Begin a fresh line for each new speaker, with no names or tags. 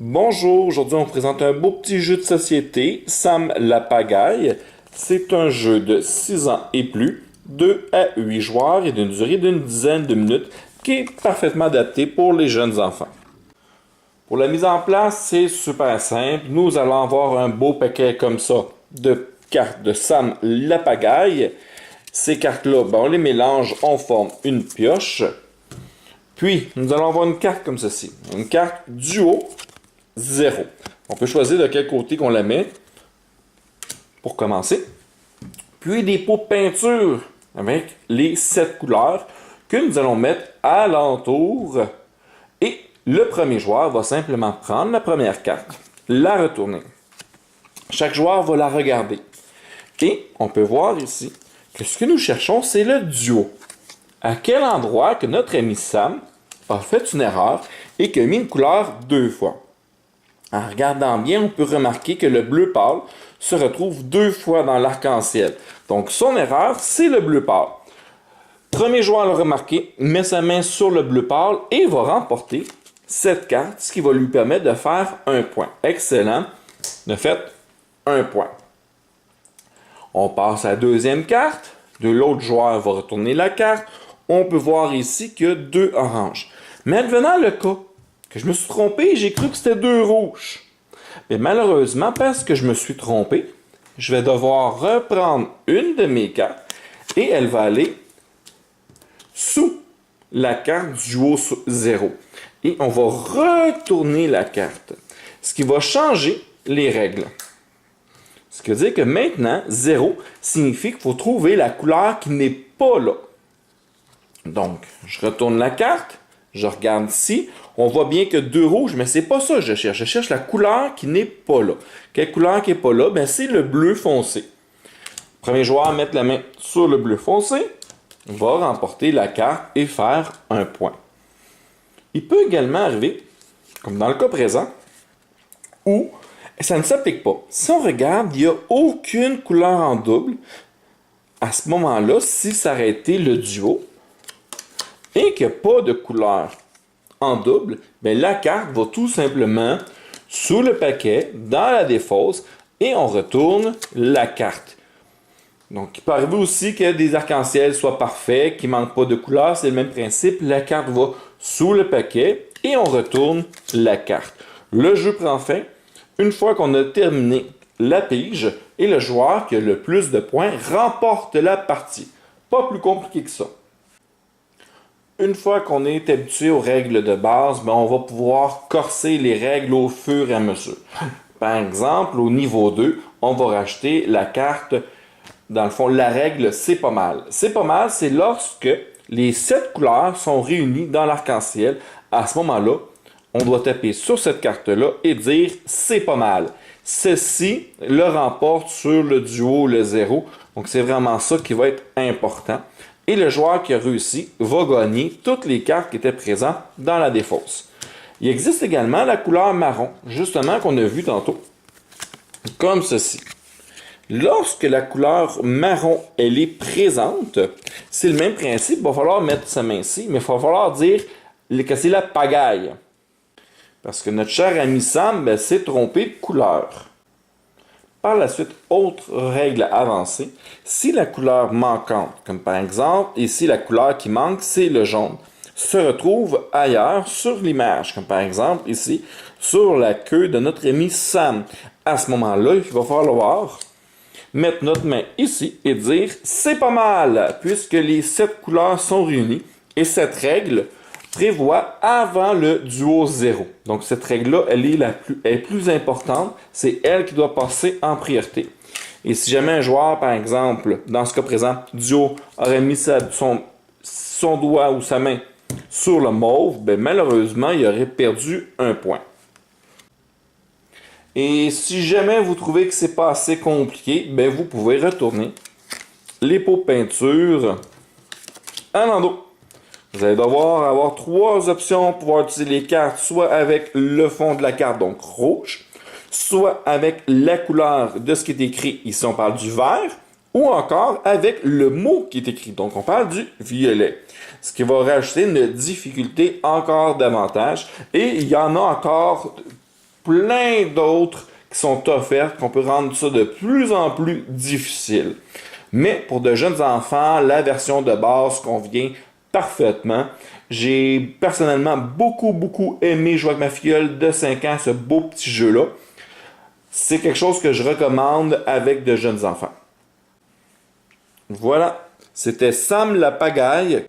Bonjour, aujourd'hui on vous présente un beau petit jeu de société, Sam la pagaille. C'est un jeu de 6 ans et plus, 2 à 8 joueurs et d'une durée d'une dizaine de minutes qui est parfaitement adapté pour les jeunes enfants. Pour la mise en place, c'est super simple. Nous allons avoir un beau paquet comme ça de cartes de Sam la pagaille. Ces cartes-là, on les mélange, on forme une pioche. Puis, nous allons avoir une carte comme ceci. Une carte duo 0. On peut choisir de quel côté qu'on la met pour commencer. Puis des pots de peinture avec les 7 couleurs que nous allons mettre à l'entour. Et le premier joueur va simplement prendre la première carte, la retourner. Chaque joueur va la regarder. Et on peut voir ici que ce que nous cherchons, c'est le duo. À quel endroit que notre ami Sam a fait une erreur et qu'il a mis une couleur 2 fois. En regardant bien, on peut remarquer que le bleu pâle se retrouve 2 fois dans l'arc-en-ciel. Donc, son erreur, c'est le bleu pâle. Premier joueur à le remarquer, met sa main sur le bleu pâle et va remporter cette carte, ce qui va lui permettre de faire un point. Excellent. De fait, un point. On passe à la deuxième carte. De l'autre joueur va retourner la carte. On peut voir ici qu'il y a 2 oranges. Mais advenant le cas que je me suis trompé, j'ai cru que c'était 2 rouges. Mais malheureusement, parce que je me suis trompé, je vais devoir reprendre une de mes cartes et elle va aller sous la carte duo 0. Et on va retourner la carte, ce qui va changer les règles. Ce qui veut dire que maintenant, 0 signifie qu'il faut trouver la couleur qui n'est pas là. Donc, je retourne la carte, je regarde ici, on voit bien que 2 rouges, mais c'est pas ça que je cherche. Je cherche la couleur qui n'est pas là. Quelle couleur qui n'est pas là? C'est le bleu foncé. Premier joueur à mettre la main sur le bleu foncé va remporter la carte et faire un point. Il peut également arriver, comme dans le cas présent, où ça ne s'applique pas. Si on regarde, il n'y a aucune couleur en double. À ce moment-là, si ça aurait été le duo, et qu'il n'y a pas de couleur en double, la carte va tout simplement sous le paquet, dans la défausse, et on retourne la carte. Donc, il peut arriver aussi que des arcs-en-ciel soient parfaits, qu'il ne manque pas de couleur, c'est le même principe. La carte va sous le paquet et on retourne la carte. Le jeu prend fin une fois qu'on a terminé la pige et le joueur qui a le plus de points remporte la partie. Pas plus compliqué que ça. Une fois qu'on est habitué aux règles de base, on va pouvoir corser les règles au fur et à mesure. Par exemple, au niveau 2, on va rajouter la carte, dans le fond, la règle c'est pas mal. C'est pas mal, c'est lorsque les 7 couleurs sont réunies dans l'arc-en-ciel. À ce moment-là, on doit taper sur cette carte-là et dire c'est pas mal. Ceci le remporte sur le duo, le 0. Donc c'est vraiment ça qui va être important. Et le joueur qui a réussi va gagner toutes les cartes qui étaient présentes dans la défausse. Il existe également la couleur marron, justement qu'on a vu tantôt, comme ceci. Lorsque la couleur marron elle est présente, c'est le même principe. Il va falloir mettre sa main ici, mais il va falloir dire que c'est la pagaille. Parce que notre cher ami Sam s'est trompé de couleur. Par la suite, autre règle avancée, si la couleur manquante, comme par exemple, ici la couleur qui manque, c'est le jaune, se retrouve ailleurs sur l'image, comme par exemple ici, sur la queue de notre ami Sam. À ce moment-là, il va falloir mettre notre main ici et dire « c'est pas mal » puisque les 7 couleurs sont réunies et cette règle prévoit avant le duo 0. Donc cette règle-là, elle est plus importante. C'est elle qui doit passer en priorité. Et si jamais un joueur, par exemple, dans ce cas présent, duo, aurait mis son doigt ou sa main sur le mauve, malheureusement, il aurait perdu un point. Et si jamais vous trouvez que c'est pas assez compliqué, vous pouvez retourner les pots de peinture à l'endos. Vous allez devoir avoir 3 options pour pouvoir utiliser les cartes, soit avec le fond de la carte, donc rouge, soit avec la couleur de ce qui est écrit, ici on parle du vert, ou encore avec le mot qui est écrit, donc on parle du violet. Ce qui va rajouter une difficulté encore davantage, et il y en a encore plein d'autres qui sont offertes, qu'on peut rendre ça de plus en plus difficile. Mais pour de jeunes enfants, la version de base convient parfaitement. J'ai personnellement beaucoup aimé jouer avec ma filleule de 5 ans ce beau petit jeu-là. C'est quelque chose que je recommande avec de jeunes enfants. Voilà, c'était Sam la pagaille.